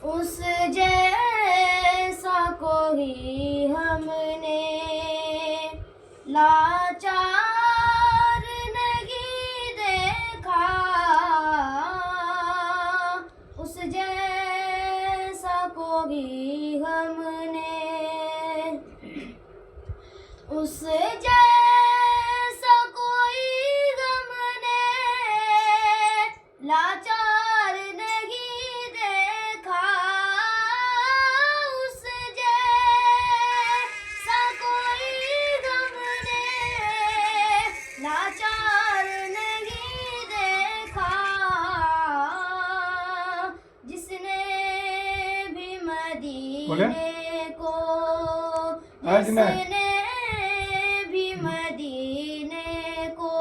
اس جیسا کوئی ہم نے لاچار نہیں دیکھا، اس جیسا کوئی ہم نے، اس جیسا کوئی غم نے لاچار نہیں دیکھا، اس جیسا کوئی غم نے لاچار نہیں دیکھا، جس نے بھی مدینے کو، جس نے بھی مدینے کو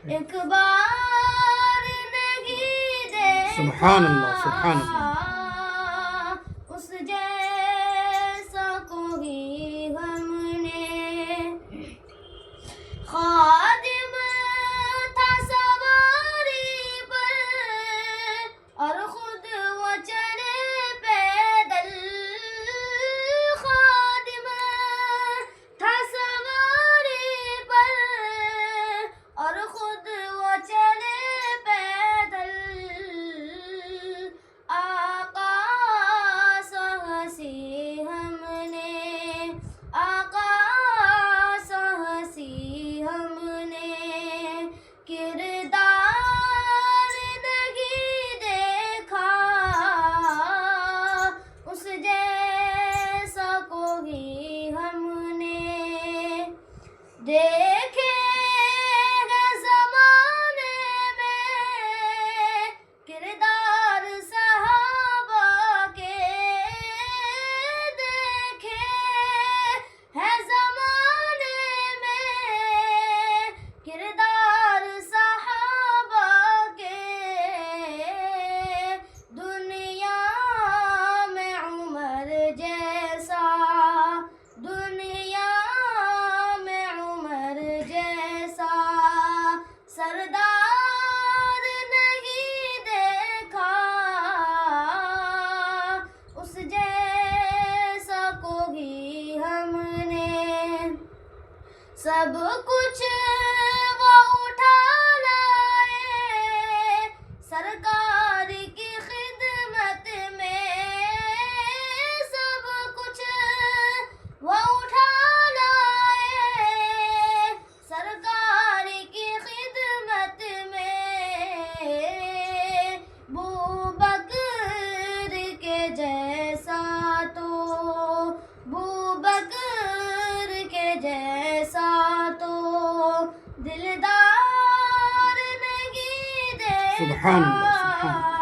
ایک بار نہیں دیکھا، سبحان اللہ سبحان اللہ، اس جیسا کوئی ہم نے، خادم تھا سواری پر اور خود وہ چلے پیدل، خادم تھا سواری پر اور خود وہ چلے پیدل، آقا سا ہنسی ہم نے، آقا سا ہنسی ہم نے کردار نہیں دیکھا، اس جیسا کوئی ہم نے دیکھے ہیں زمانے میں کردار صحابہ کے، دیکھے ہیں زمانے میں کردار صحابہ کے، دنیا میں عمر جیسا، دنیا میں عمر جیسا سردار نہیں دیکھا، اس جیسا کوئی ہم نے، سب کچھ وہ اٹھا لائے سرکار کی خدمت میں، سب کچھ وہ اٹھا لائے سرکار کی خدمت میں، بوبکر کے جیسا تو، بوبکر کے جیسا تو دلدار نہیں دیکھا، سبحان اللہ سبحان اللہ۔